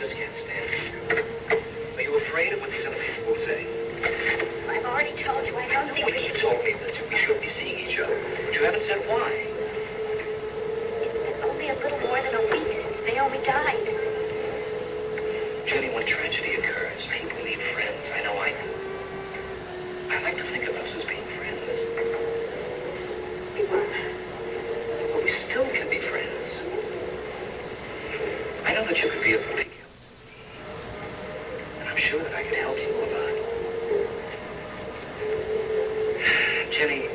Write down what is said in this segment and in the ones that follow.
just can't stand it. Are you afraid of what these other people will say? I've already told you I don't think we should... You told me that we should be seeing each other, but you haven't said why. It's only a little more than a week since Naomi died. Jenny, when tragedy occurs, people need friends. I know I do. I like to think of us as being friends. But we still can be friends. I know that you could be a big help. And I'm sure that I could help you a lot. Jenny,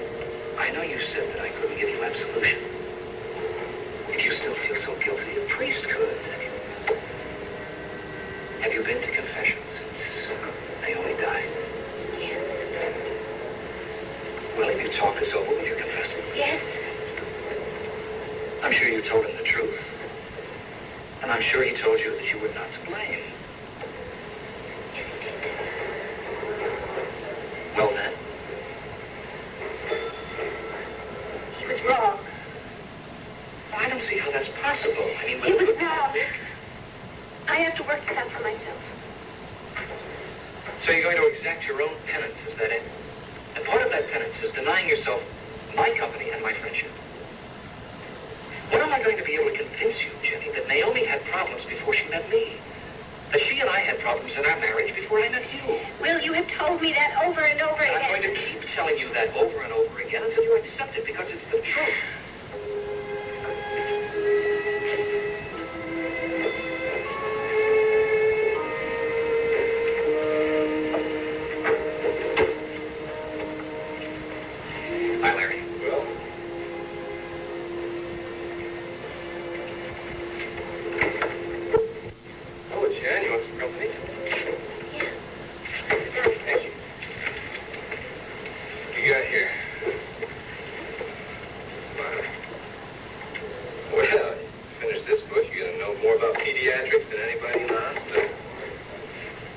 I know you said that I couldn't give you absolution. If you still feel so guilty, a priest could. Have you been to confession since Naomi died? Yes. Well, have you talked this over with your confessor? Yes. I'm sure you told him the truth. And I'm sure he told you that you were not to blame. Yes, he did. Well, then? He was wrong. I don't see how that's possible. I mean, He was wrong. I have to work this out for myself. So you're going to exact your own penance, is that it? And part of that penance is denying yourself my company and my friendship. When am I going to be able to convince you, Jenny, that Naomi had problems before she met me? That she and I had problems in our marriage before I met you? Will, you have told me that over and over again. I'm going to keep telling you that over and over again until you accept it because it's the truth. Hi, Larry. Well? Oh, Jan, you want some company? Yeah. Thank you. What you got here? Well, you finish this book, you're going to know more about pediatrics than anybody in the hospital.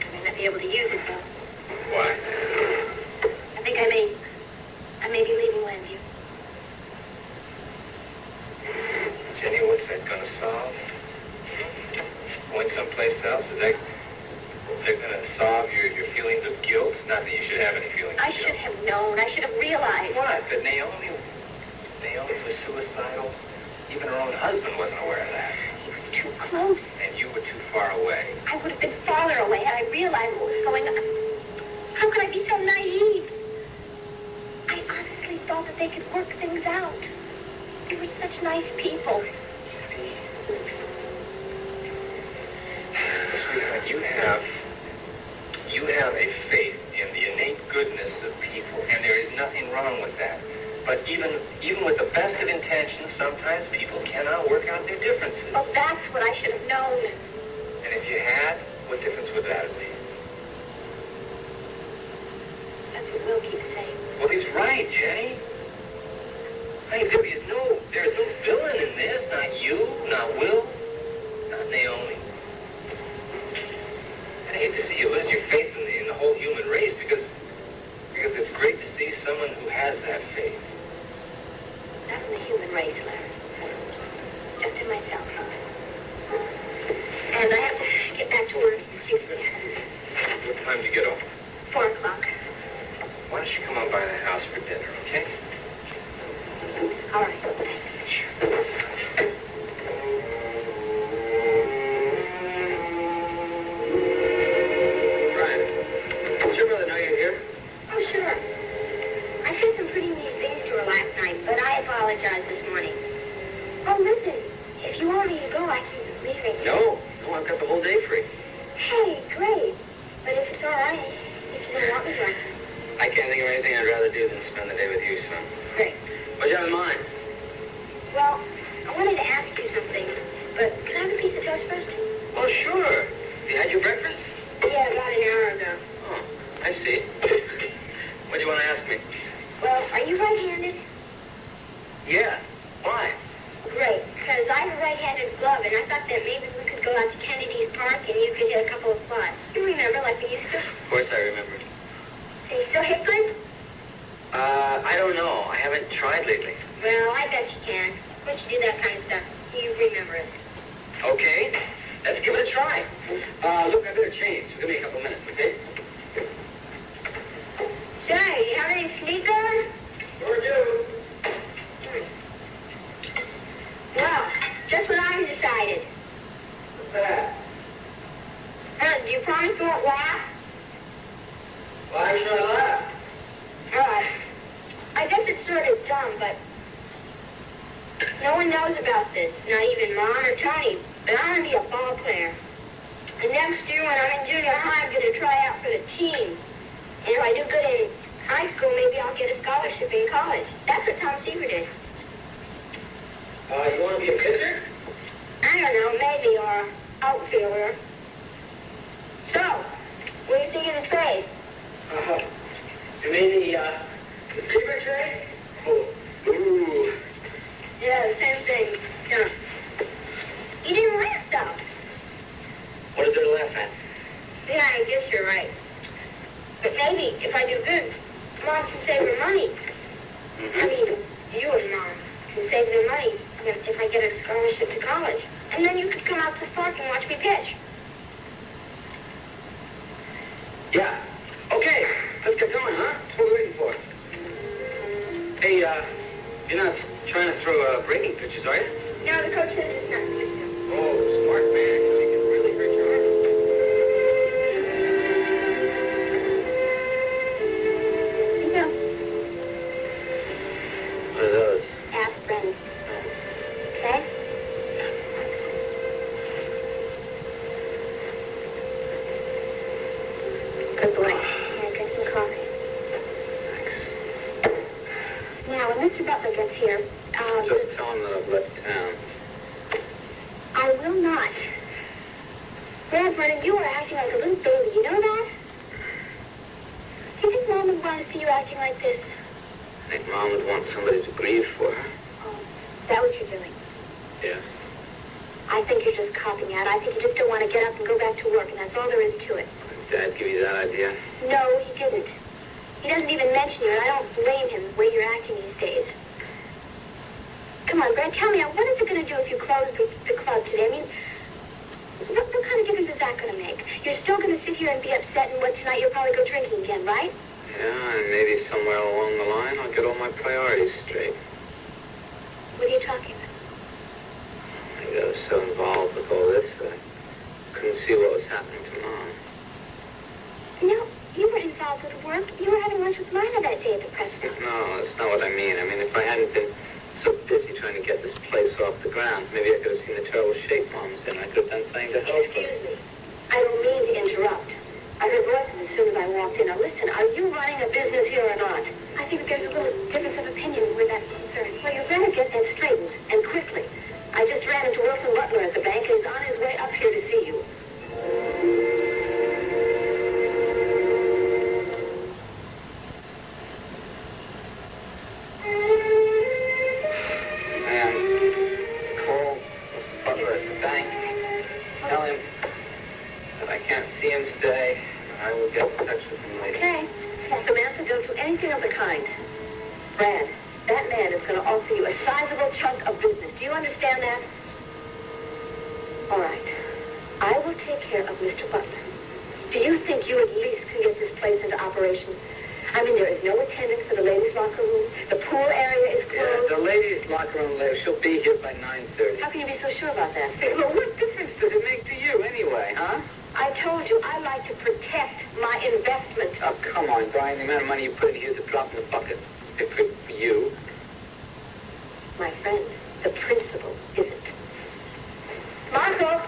I may not be able to use it, though. Why? I think I may be leaving Landview. Jenny, what's that going to solve? Going someplace else? Is that going to solve your feelings of guilt? Not that you should have any feelings I of guilt. should have known. I should have realized. What? That Naomi was suicidal? Even her own husband wasn't aware of that. He was too close. And you were too far away. I would have been farther away had I realized what was going on. How could I be so naive? I honestly thought that they could work things out. They were such nice people. Jenny. Sweetheart, you have a faith in the innate goodness of people, and there is nothing wrong with that. But even with the best of intentions, sometimes people cannot work out their differences. Oh, that's what I should have known. And if you had, what difference would that have made? That's what Will keeps saying. Well, he's right, Jenny. I mean, there is no villain in this. Not you, not Will, not Naomi. And I hate to see you lose your faith in the whole human race because it's great to see someone who has that faith. Not in the human race, Larry. Just in myself. And I have to get back to work. Excuse me. What time do you get off? 4 o'clock. Why don't you come on by the house for dinner, okay? All right. Thanks. Sure. Apologize this morning. Oh, listen. If you want me to go, I can leave it. No, I've got the whole day free. Hey, great. But if it's all right, if you don't want me to, I can't think of anything I'd rather do than spend the day with you, son. Great. What do you have in mind? Well, I wanted to ask you something, but can I have a piece of toast first? Oh, sure. You had your breakfast? Yeah, about an hour ago. Oh, I see. What do you want to ask me? Well, are you right-handed? Yeah. Why? Great, because I have a right-handed glove, and I thought that maybe we could go out to Kennedy's Park and you could hit a couple of spots. You remember, like we used to? Of course I remember. Can you still hit good? I don't know. I haven't tried lately. Well, I bet you can. Once you do that kind of stuff, you remember it. Okay. Let's give it a try. Look, I better change. Give me a couple minutes, okay? Say, you have any sneakers? Sure do. Well, just what I decided. What's that? Do you promise you won't laugh? Why should I laugh? I guess it's sort of dumb, but no one knows about this, not even Mom or Tony. But I'm going to be a ball player. And next year when I'm in junior high, I'm going to try out for the team. And if I do good in high school, maybe I'll get a scholarship in college. That's what Tom Seaver did. You want to be a pitcher? I don't know, maybe, or outfielder. So, what do you think of the trade? You mean the Seaver trade? Oh, ooh. Yeah, the same thing. Yeah. You didn't laugh, though. What is there to laugh at? Yeah, I guess you're right. But maybe if I do good, Mom can save her money. I mean, you and Mom can save their money if I get a scholarship to college. And then you could come out to the park and watch me pitch. Yeah. Okay, let's get going, huh? What are we waiting for? Hey, you're not trying to throw breaking pitches, are you? No, the coach says it's not. Oh, smart man. You can really hurt your arm. You know, What are those? aspirin. Okay? Good boy. Now drink some coffee. Now, when Mr. Butler gets here, Just tell him that I've left town. I will not. Vernon, you are acting like a little baby. You know that? Do you think Mom would want to see you acting like this? I think Mom would want somebody to grieve for her. Oh, is that what you're doing? Yes. I think you're just copping out. I think you just don't want to get up and go back to work, and that's all there is to it. Did Dad give you that idea? No, he didn't. He doesn't even mention you, and I don't blame him the way you're acting these days. Come on, Brad, tell me, what is it going to do if you close the club today? I mean, what kind of difference is that going to make? You're still going to sit here and be upset, and what, tonight you'll probably go drinking again, right? Yeah, and maybe somewhere along the line I'll get all my priorities straight. What are you talking about? I think I was so involved with all this that I couldn't see what was happening to Mom. No, you were involved with work. You were having lunch with Lana that day at the press conference. No, that's not what I mean. I mean, if I hadn't been so busy trying to get this place off the ground, maybe I could have seen the terrible shape Mom's in. I could have done something to help her. Excuse me. I don't mean to interrupt. I heard voices as soon as I walked in. Now listen, are you running a business here or not? I think there's a little difference of opinion where that's concerned. Well, you better get that straightened, and quickly. I just ran into Wilson Butler at the bank, and he's on his way up here to see you. Call Mr. Butler at the bank. Tell him that I can't see him today. I will get in touch with him later. Okay. Samantha, don't do anything of the kind. Brad, that man is going to offer you a sizable chunk of business. Do you understand that? All right. I will take care of Mr. Butler. Do you think you at least can get this place into operation? I mean, there is no attendance for the ladies' locker room. The pool area is Yeah, closed. the ladies' locker room later. She'll be here by 9:30. How can you be so sure about that? Hey, well, what difference does it make to you anyway, huh? I told you I like to protect my investment. Oh, come on, Brian. The amount of money you put in here is a drop in the bucket. Good for you. My friend, the principle isn't. Marco!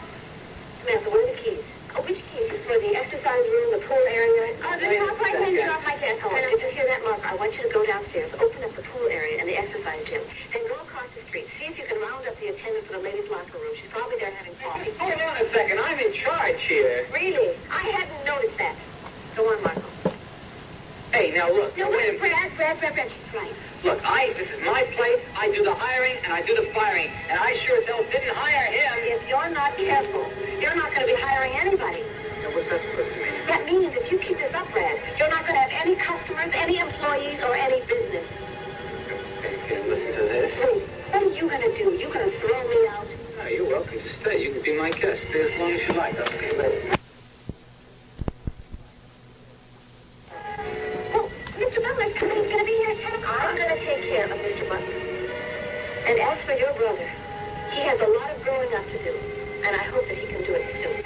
Samantha, where are the keys? Oh, which keys? For the exercise room, the pool area? Oh, the top right hand is off my desk. Oh, did you hear that, Marco? I want you to go downstairs, open up the pool area and the exercise gym. Then go across the street. See if you can round up the attendant for the ladies' locker room. She's probably there having coffee. Hold on a second. I'm in charge here. Really? I hadn't noticed that. Go on, Marco. Hey, now look. No, wait a wait, minute. Brad, she's right. Look, this is my place. I do the hiring and I do the firing. And I sure as hell didn't hire him. If you're not careful, you're not going to be hiring anybody. Now, what's that supposed to mean? That means if you keep this up, Brad, you're not going to have any customers, any employees, or any business. Okay, listen to this. Wait, what are you going to do? You going to throw me out? No, you're welcome to stay. You can be my my guest. Stay as long as you like. Okay, ladies. Oh, Mr. Butler's coming. He's going to be here at 10 o'clock. I'm going to take care of Mr. Butler. And as for your brother, he has a lot of growing up to do. And I hope that he can do it soon.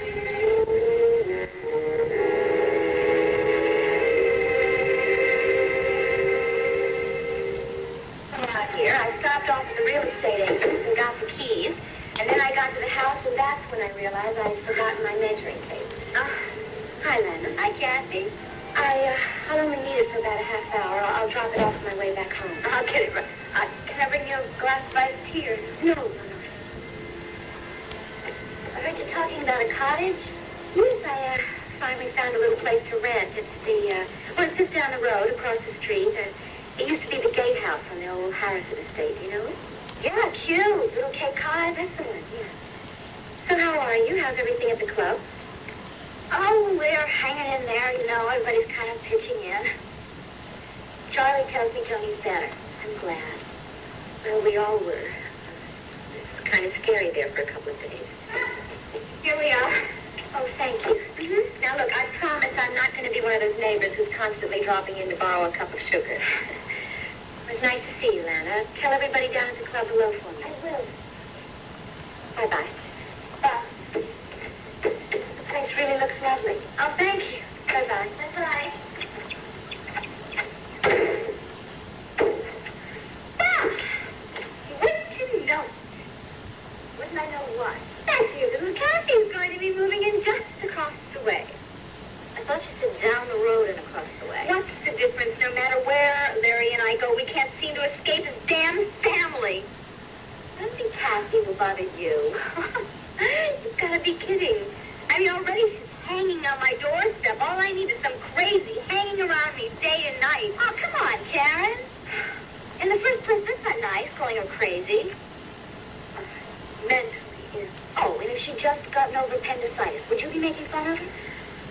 Here, I stopped off at the real estate agent and got the keys, and then I got to the house, and that's when I realized I'd forgotten my measuring tape. Hi, Lana. Hi, Kathy. I'll only need it for about a half hour. I'll drop it off on my way back home. I'll get it right. Can I bring you a glass of iced tea? No. I heard you talking about a cottage. Yes, I finally found a little place to rent. It's it's just down the road, across the street. It used to be the gatehouse on the old Harrison estate, you know? Yeah, cute. Little Cape Cod, that's the one, yeah. So how are you? How's everything at the club? Oh, we're hanging in there, you know. Everybody's kind of pitching in. Charlie tells me Tony's better. I'm glad. Well, we all were. It's kind of scary there for a couple of days. Here we are. Oh, thank you. Mm-hmm. Now, look, I promise I'm not going to be one of those neighbors who's constantly dropping in to borrow a cup of sugar. It was nice to see you, Lana. Tell everybody down at the club hello for me. I will. Bye-bye. Bye. The place really looks lovely. Oh, thank you. Bye-bye. Bye-bye. Well, wouldn't you know? Wouldn't I know what? That's you, little Kathy is going to be moving in just across the way. I thought you said down the road and across the way. What's the difference? No matter where Larry and I go, we can't seem to escape his damn family. I don't think Kathy will bother you. You've got to be kidding. I mean, already she's hanging on my doorstep. All I need is some crazy hanging around me day and night. Oh, come on, Karen. In the first place, that's not nice, calling her crazy. Mentally, yeah. Oh, and if she just gotten over appendicitis, would you be making fun of her?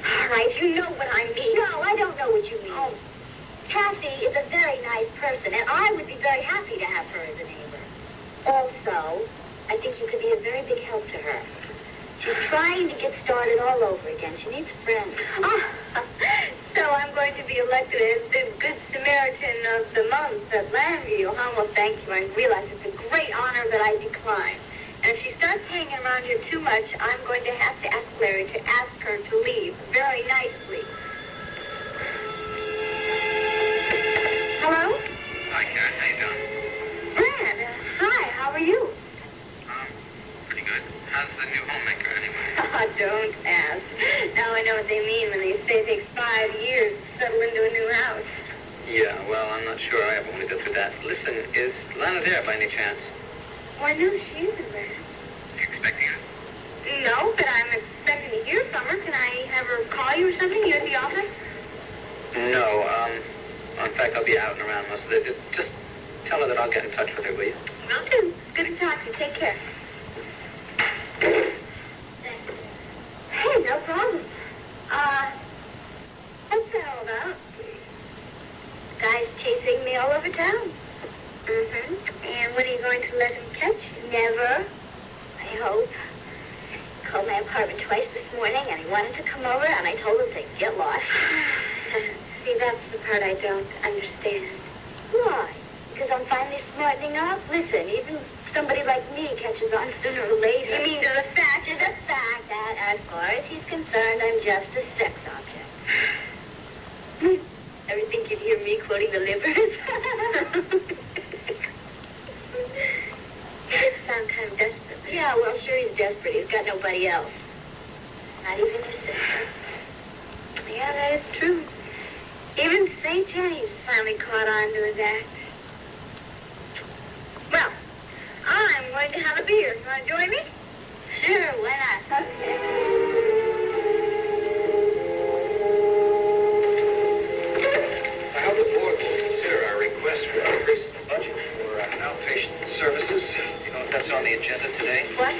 All right, you know what I mean. No, I don't know what you mean. Oh, Kathy is a very nice person, and I would be very happy to have her as a neighbor. Also, I think you could be a very big help to her. She's trying to get started all over again. She needs friends. So I'm going to be elected as the Good Samaritan of the month at Landview. Well, thank you. I realize it's a great honor that I decline. And if she starts hanging around here too much, I'm going to have to ask Larry to ask her to leave very nicely. Hello? Hi, Kat. How you doing? Brad, hi. How are you? Pretty good. How's the new homemaker, anyway? Oh, don't ask. Now I know what they mean when they say it takes 5 years to settle into a new house. Yeah, well, I'm not sure I ever want to go through that. Listen, is Lana there by any chance? Why, no, she isn't there. Are you expecting her? No, but I'm expecting to hear from her. Can I have her call you or something? You at the office? No, in fact, I'll be out and around most of the day. Just tell her that I'll get in touch with her, will you? Will do. Good to talk to you. Take care. Hey, no problem. What's that all about? Guy's chasing me all over town. Mm-hmm. And when are you going to let him catch you? Never. I hope. Called my apartment twice this morning, and he wanted to come over, and I told him to get lost. See, that's the part I don't understand. Why? Because I'm finally smartening up? Listen, even somebody like me catches on sooner or later. You mean to the fact that, as far as he's concerned, I'm just a sex object. Ever think you'd hear me quoting the Livers? You just sound kind of desperate. Yeah, well, sure he's desperate. He's got nobody else. Not even your sister. Yeah, that is true. Even St. James finally caught on to his act. Well, I'm going to have a beer. You want to join me? Sure, why not? Okay. How the board will consider our request for an increase in the budget for outpatient services. You know if that's on the agenda today? What?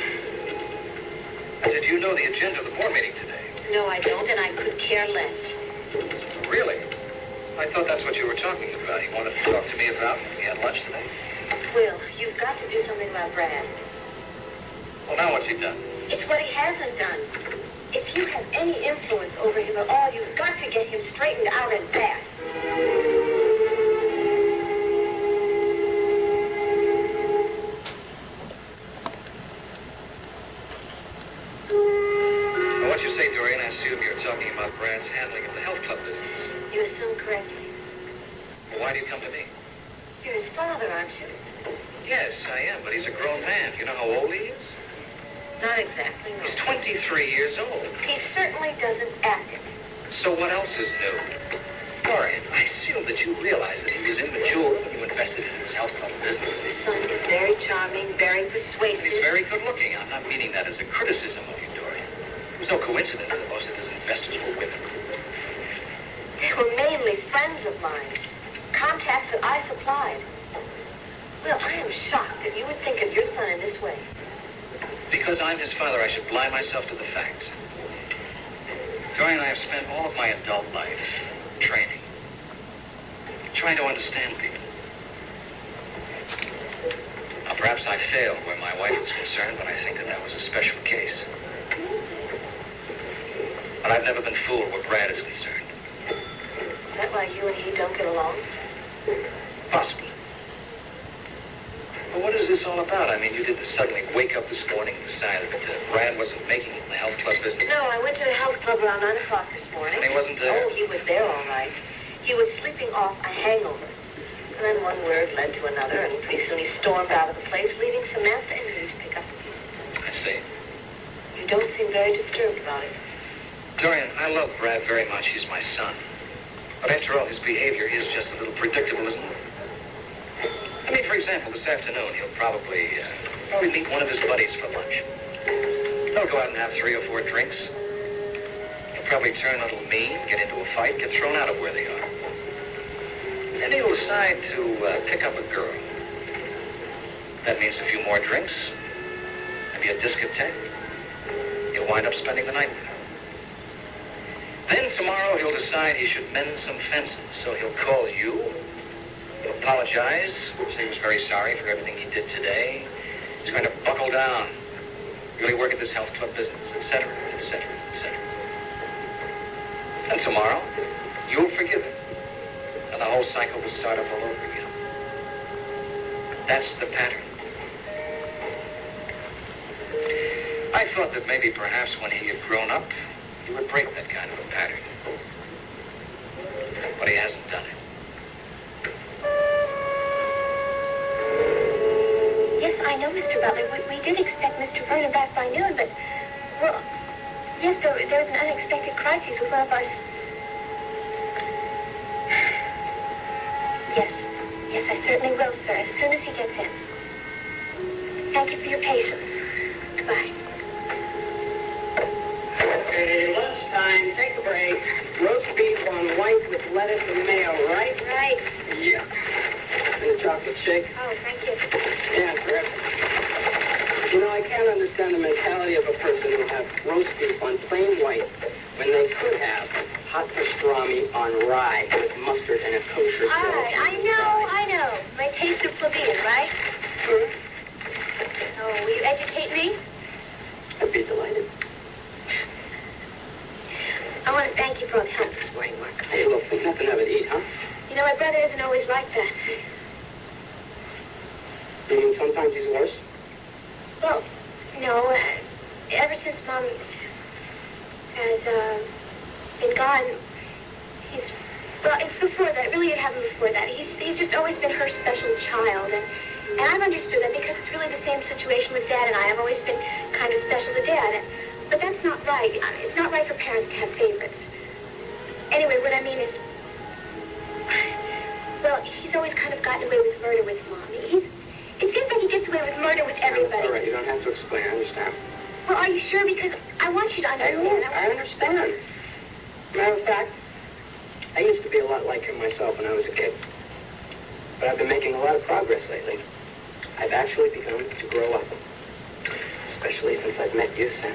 I said, do you know the agenda of the board meeting today? No, I don't, and I could care less. Really? I thought that's what you were talking about. You wanted to talk to me about when we had lunch today? Will, you've got to do something about Brad. Well, now what's he done? It's what he hasn't done. If you have any influence over him at all, you've got to get him straightened out and fast. Well, what you say, Dorian, I assume you're talking about Brad's handling of the health club business. You assume correctly. Well, why do you come to me? You're his father, aren't you? Yes, I am, but he's a grown man. You know how old he is? Not exactly, no. He's 23 years old. He certainly doesn't act it. So what else is new? Dorian, I assume that you realize that he was immature when you invested in his health club business. Your son is very charming, very persuasive. He's very good looking. I'm not meaning that as a criticism of you, Dorian. It was no coincidence that most of his investors were women. They were mainly friends of mine. Contacts that I supplied. Well, I am shocked that you would think of your son in this way. Because I'm his father, I should blind myself to the facts. Dorian, I have spent all of my adult life training, trying to understand people. Now, perhaps I failed where my wife was concerned, but I think that was a special case. But I've never been fooled where Brad is concerned. Is that why you and he don't get along? Possibly. But what is this all about? I mean, you didn't suddenly wake up this morning and decide that Brad wasn't making it in the health club business. No, I went to the health club around 9 o'clock this morning. And he wasn't there? Oh, he was there all right. He was sleeping off a hangover. And then one word led to another, and pretty soon he stormed out of the place, leaving Samantha and me to pick up the pieces. I see. You don't seem very disturbed about it. Dorian, I love Brad very much. He's my son. But after all, his behavior is just a little predictable, isn't it? I mean, for example, this afternoon, he'll probably meet one of his buddies for lunch. They'll go out and have 3 or 4 drinks. He'll probably turn a little mean, get into a fight, get thrown out of where they are. Then he'll decide to pick up a girl. That means a few more drinks, maybe a discotheque. He'll wind up spending the night with her. Then tomorrow he'll decide he should mend some fences, so he'll call you. He'll apologize, say he was very sorry for everything he did today. He's going to buckle down, really work at this health club business, etc., etc., etc. And tomorrow, you'll forgive him, and the whole cycle will start up all over again. That's the pattern. I thought that maybe perhaps when he had grown up, he would break that kind of a pattern. But he hasn't done it. Yes, I know, Mr. Butler. We did expect Mr. Vernon back by noon, but, well, yes, there was an unexpected crisis with one of our... Yes, I certainly will, sir, as soon as he gets in. Thank you for your patience. Goodbye. Okay, lunchtime, take a break. Roast beef on white with lettuce and mayo, right? Right. Yeah. And a chocolate shake? Oh, thank you. Yeah, correct. You know, I can't understand the mentality of a person who have roast beef on plain white when they could have hot pastrami on rye with mustard and a kosher All sauce. right, I know. My taste of plebeian, right? Hmm? Oh, will you educate me? I'd be delighted. I want to thank you for all the help this morning, Mark. Hey, look, there's nothing of it eat, huh? You know, my brother isn't always like that. You mean sometimes he's worse? Well, no, ever since Mom has been gone, it's before that, really it happened before that. He's just always been her special child, and I've understood that because it's really the same situation with Dad and I. I've always been kind of special to Dad, but that's not right. It's not right for parents to have favorites. Anyway, what I mean is, well, he's always kind of gotten away with murder with Mom. It seems like he gets away with murder with everybody. All right, you don't have to explain. I understand. Well, are you sure? Because I want you to understand. I understand. Matter of fact, I used to be a lot like him myself when I was a kid. But I've been making a lot of progress lately. I've actually begun to grow up. Especially since I've met you, Sam.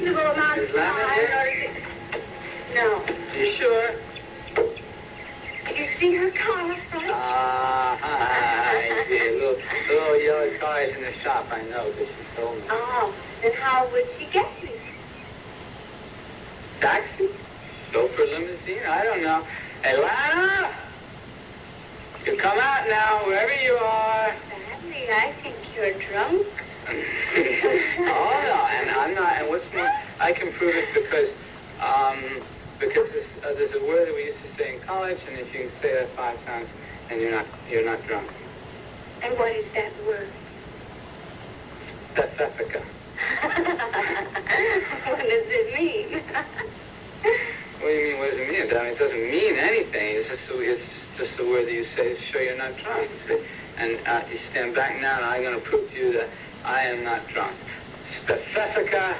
reasonable amount of Is Lana time in here? order to... No. You sure? Did you see her car, Frank? I did. Little yellow car is in the shop, I know, because she told me. Oh, then how would she get me? Taxi? Chauffeur limousine? I don't know. Hey, Lana! You come out now, wherever you are. Sadly, I think you're drunk. Oh, no, and I'm not. And what's more, I can prove it because there's a word that we used to say in college, and if you can say that 5 times, and you're not drunk. And what is that word? Specifica. What does it mean? What do you mean? What does it mean? I mean, it doesn't mean anything. It's just a word that you say to show you're not drunk. And you stand back now, and I'm going to prove to you that I am not drunk. Specifica.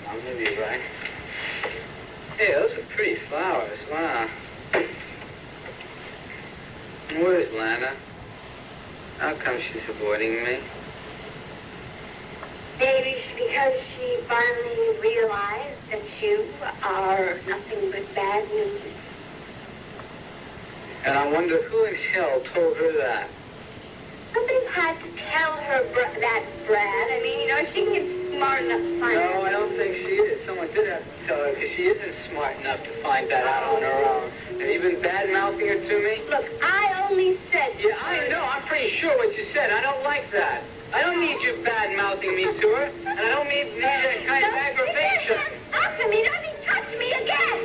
I'm going to be right. Hey, those are pretty flowers. Wow. Where is Lana? How come she's avoiding me? Maybe because she finally realized that you are nothing but bad news. And I wonder who in hell told her that. Somebody had to tell her that, Brad. I mean, she can get smart enough to find No, I don't think she is. Someone did have to tell her, because she isn't smart enough to find that out on her own. And even bad-mouthing her to me? Look, I only said... Yeah, I know. I'm pretty sure what you said. I don't like that. I don't need you bad-mouthing me to her. And I don't need that kind of aggravation. Stop to me. Don't you touch me again.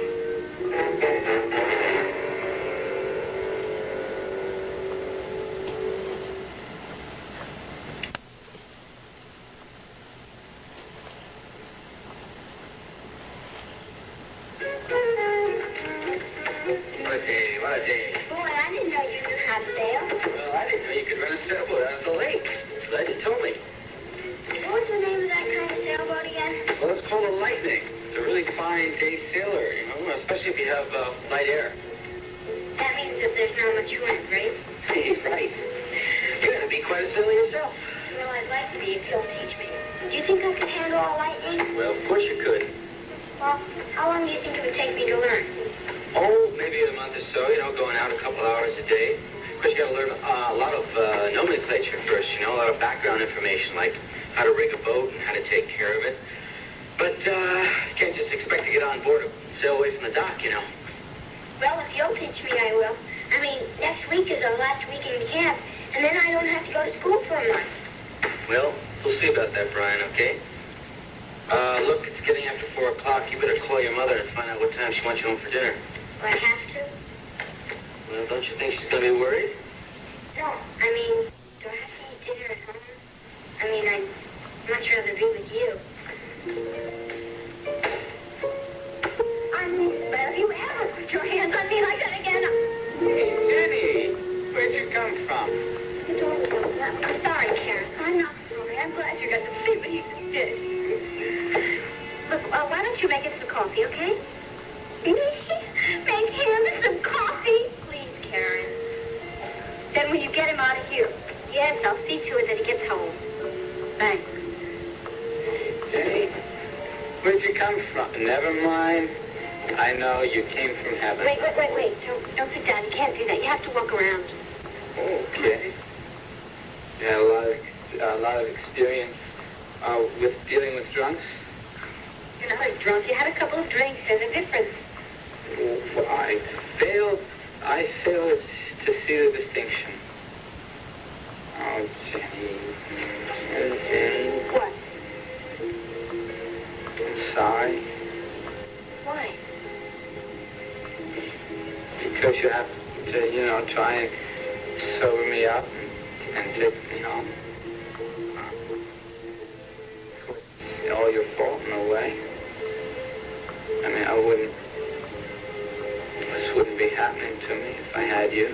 What a day. Boy, I didn't know you knew how to sail. Well, I didn't know you could run a sailboat out of the lake. Glad you told me. What was the name of that kind of sailboat again? Well, it's called a lightning. It's a really fine day sailor, especially if you have light air. That means that there's not much wind, right? Right. You're going to be quite a sailor yourself. Well, I'd like to be if you'll teach me. Do you think I could handle all lightning? Well, of course you could. Well, how long do you think it would take me to learn? Oh, maybe a month or so, going out a couple hours a day. Of course, you got to learn a lot of nomenclature first, a lot of background information, like how to rig a boat and how to take care of it. But you can't just expect to get on board and sail away from the dock, Well, if you'll teach me, I will. I mean, next week is our last week in camp, and then I don't have to go to school for a month. Well, we'll see about that, Brian, okay? Look, it's getting after 4 o'clock. You better call your mother and find out what time she wants you home for dinner. Do I have to? Well, don't you think she's going to be worried? No. I mean, do I have to eat dinner at home? I mean, I'd much rather be with you. I mean, but have you ever put your hands on me like that again? Hey, Jenny, where'd you come from? I'm sorry, Karen. I'm not sorry. I'm glad you got to see what you did. Look, why don't you make us some coffee, okay? Make him some coffee? Please, Karen. Then will you get him out of here? Yes, I'll see to it that he gets home. Thanks. Jenny, where'd you come from? Never mind. I know you came from heaven. Wait. Don't sit down. You can't do that. You have to walk around. Okay. You had a lot of experience with dealing with drunks? You're not a drunk. You had a couple of drinks. There's a difference. Well, I failed to see the distinction. Oh, Jenny. What? I'm sorry. Why? Because you have to, try and sober me up and take me home. It's all your fault in a way. I mean, this wouldn't be happening to me if I had you.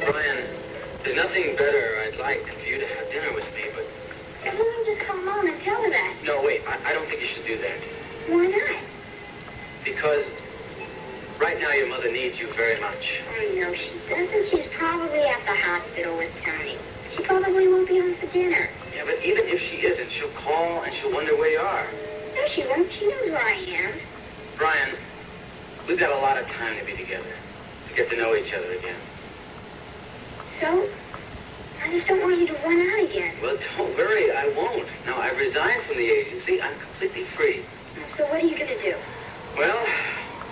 Brian, there's nothing better I'd like than for you to have dinner with me, but... Why don't you just come on and tell her that? No, wait, I don't think you should you very much. Oh, no, she doesn't. She's probably at the hospital with Tony. She probably won't be home for dinner. Yeah, but even if she isn't, she'll call and she'll wonder where you are. No, she won't. She knows where I am. Brian, we've got a lot of time to be together, to get to know each other again. So, I just don't want you to run out again. Well, don't worry, I won't. No, I've resigned from the agency. I'm completely free. So what are you going to do? Well,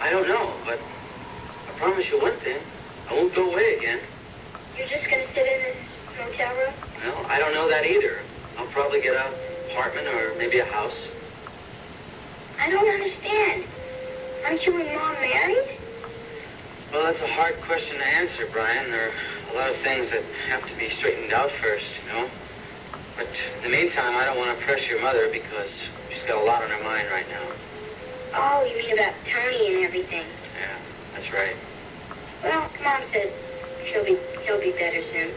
I don't know, but I promise you one thing. I won't go away again. You're just going to sit in this motel room? Well, I don't know that either. I'll probably get an apartment or maybe a house. I don't understand. Aren't you and Mom married? Well, that's a hard question to answer, Brian. There are a lot of things that have to be straightened out first, you know? But in the meantime, I don't want to press your mother because she's got a lot on her mind right now. Oh, you mean about Tony and everything? Yeah, that's right. Well, Mom said he'll be better soon.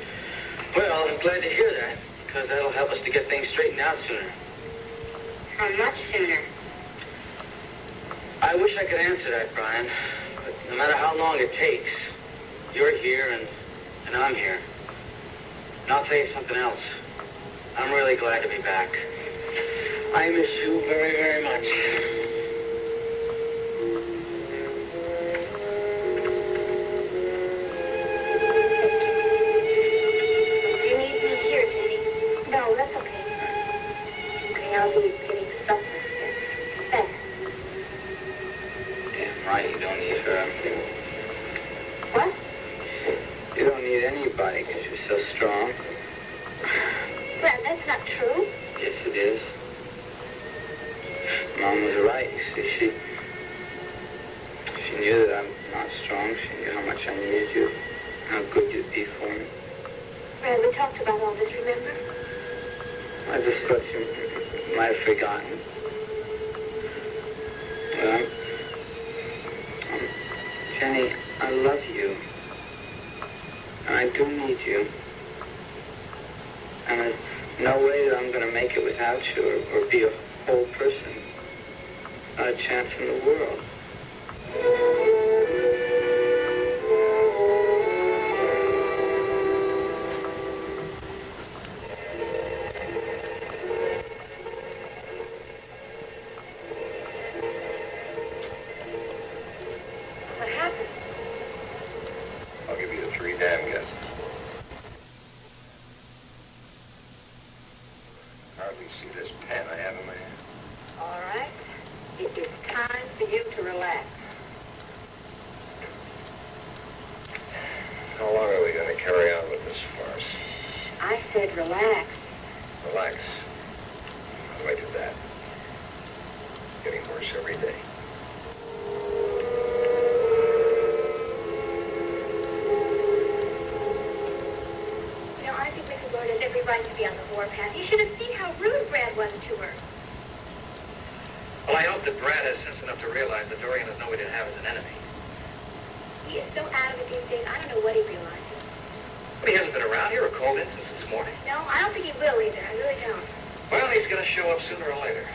Well, I'm glad to hear that because that'll help us to get things straightened out sooner. How much sooner? I wish I could answer that, Brian. But no matter how long it takes, you're here and I'm here. And I'll tell you something else. I'm really glad to be back. I miss you very, very much. Do you need me here, Jenny? No, that's okay. Okay, I'll be getting supper. Thanks. Damn right, you don't need her. What? You don't need anybody because you're so strong. Well, that's not true. Yes, it is. Mom was right. You see, she knew that I'm not strong. She knew how much I needed you, how good you'd be for me. Well, we talked about all this, remember? I just thought you might have forgotten. Well, Jenny, I love you. And I do need you. And there's no way that I'm going to make it without you or be a whole person. Not a chance in the world. What happened? I'll give you the 3 damn guesses. Hardly see this pen I have in my hand. All right. It is time for you to relax. How long are we going to carry on with this farce? I said relax. Relax. How do I do that? Getting worse every day. You know, I think Mrs. Lord has every right to be on the warpath. You should have seen how rude Brad was to her. Well, I hope that Brad has sense enough to realize that Dorian is nobody to have as an enemy. He is so out of it these days, I don't know what he realizes. But he hasn't been around here or called in since this morning. No, I don't think he will either. I really don't. Well, he's going to show up sooner or later.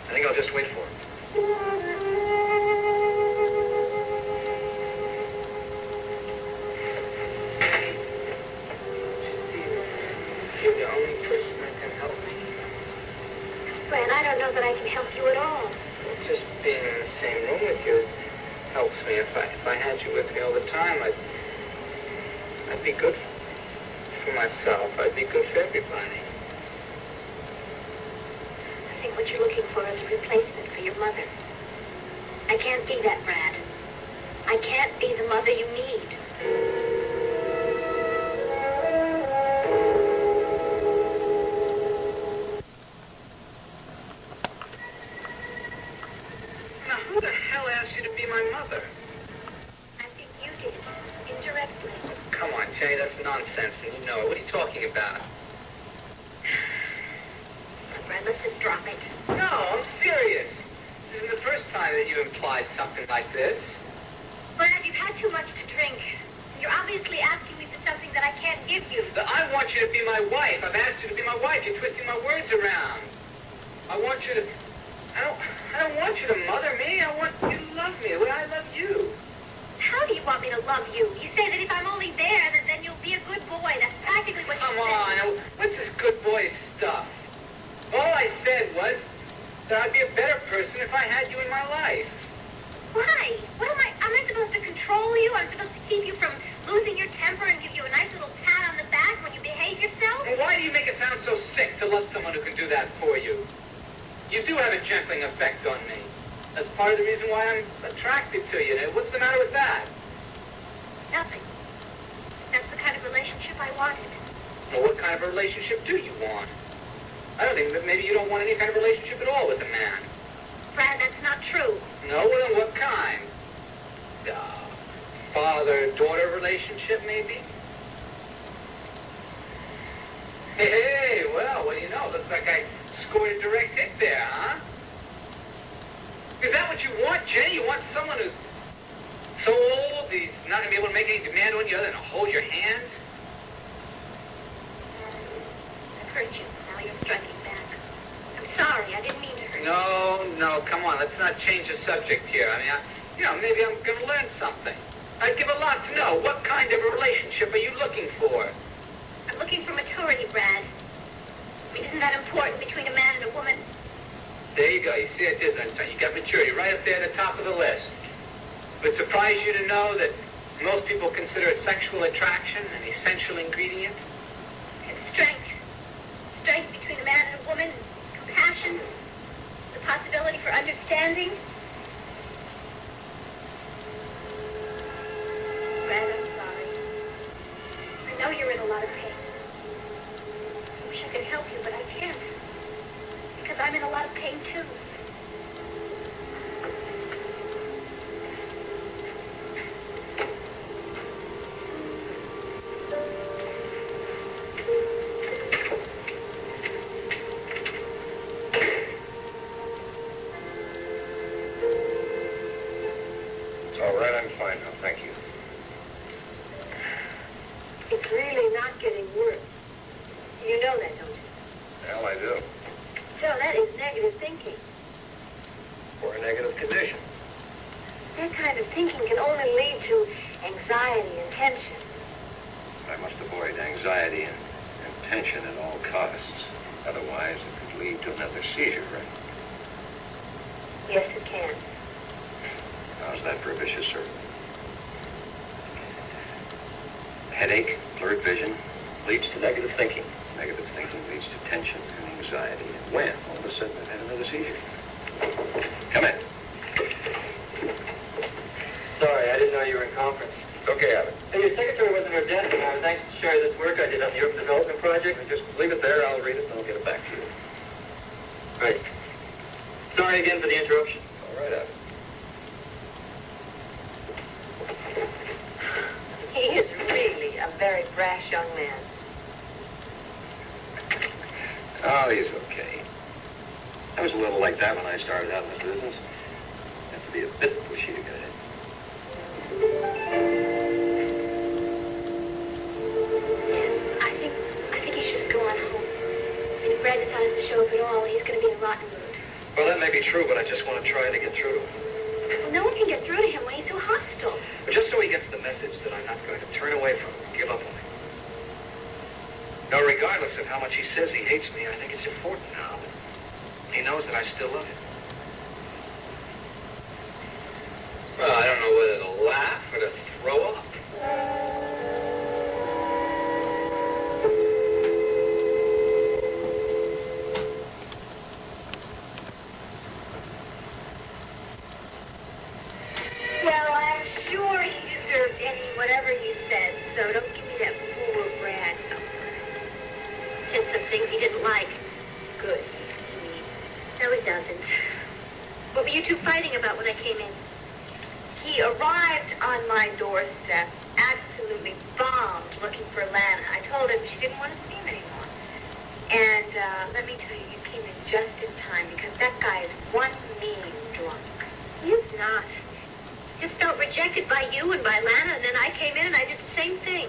I think I'll just wait for him. You're the only person that can help me. Brad, I don't know that I can help you at all. Just being in the same room with you helps me. If I had you with me all the time, I'd be good for myself. I'd be good for everybody. I think what you're looking for is a replacement for your mother. I can't be that, Brad. I can't be the mother you need. Now, who the hell asked you to be my mother? I think you did, indirectly. Come on, Jenny, that's nonsense, and you know it. What are you talking about? Brad, let's just drop it. No, I'm serious. This isn't the first time that you implied something like this. Brad, you've had too much to drink. You're obviously asking me for something that I can't give you. That I want you to be my wife. I've asked you to be my wife. You're twisting my words around. I want you to... I don't want you to mother me. I want you to love me the way I love you. love you. You say that if I'm only there, then you'll be a good boy. That's practically what you Come said. on, what's this good boy stuff? All I said was that I'd be a better person if I had you in my life. Why? What am I supposed to control you? I'm supposed to keep you from losing your temper and give you a nice little pat on the back when you behave yourself? Well, why do you make it sound so sick to love someone who can do that for you? You do have a gentling effect on me. That's part of the reason why I'm attracted to you. What's the matter with that? Nothing. That's the kind of relationship I wanted. Well, what kind of a relationship do you want? I don't think that maybe you don't want any kind of relationship at all with a man. Brad, that's not true. No? Well, then what kind? Father-daughter relationship, maybe? Hey, well, what do you know? Looks like I scored a direct hit there, huh? Is that what you want, Jenny? You want someone who's so old he's not going to be able to make any demand on you other than to hold your hand? I've hurt you. Now you're striking back. I'm sorry. I didn't mean to hurt you. No, come on. Let's not change the subject here. I mean, maybe I'm going to learn something. I'd give a lot to know. What kind of a relationship are you looking for? I'm looking for maturity, Brad. I mean, isn't that important between a man and a woman? There you go. You see, I did understand. You got maturity right up there at the top of the list. Would it surprise you to know that most people consider sexual attraction an essential ingredient? And strength. Strength between a man and a woman. Compassion. The possibility for understanding. Brad, I'm sorry. I know you're in a lot of pain. I wish I could help you, but I can't. Because I'm in a lot of pain, too. It's all right, I'm fine now, thank you. It's really not getting worse. You know that, don't you? Well, I do. So that is negative thinking. For a negative condition. That kind of thinking can only lead to anxiety and tension. I must avoid anxiety and tension at all costs. Otherwise, it could lead to another seizure, right? Yes, it can. How's that for a vicious circle? Headache, blurred vision, leads to negative thinking. Negative thinking leads to tension and anxiety. And when, all of a sudden, I've had another seizure. Come in. Sorry, I didn't know you were in conference. Okay, Abbott. Hey, your secretary wasn't her desk, and I was anxious to share this work I did on the urban development project. Just leave it there, I'll read it, and I'll get it back to you. Right. Sorry again for the interruption. All right, Abbott. He is really a very brash young man. Oh, he's okay. I was a little like that when I started out in this business. You have to be a bit pushy to get ahead. I think he should go on home. And if Brad decides to show up at all, he's going to be in a rotten mood. Well, that may be true, but I just want to try to get through to him. Well, no one can get through to him when he's so hostile. But just so he gets the message that I'm not going to turn away from him and give up on him. Now, regardless of how much he says he hates me, I think it's important now that he knows that I still love him. Well, I don't know whether to laugh or to throw up. Well, I'm sure he deserved whatever he said, so don't give me that poor Brad number. Said some things he didn't like. Good. No, he doesn't. What were you two fighting about when I came in? He arrived on my doorstep, absolutely bombed, looking for Lana. I told him she didn't want to see him anymore. And let me tell you, you came in just in time, because that guy is one mean drunk. He is not. Just felt rejected by you and by Lana, and then I came in and I did the same thing.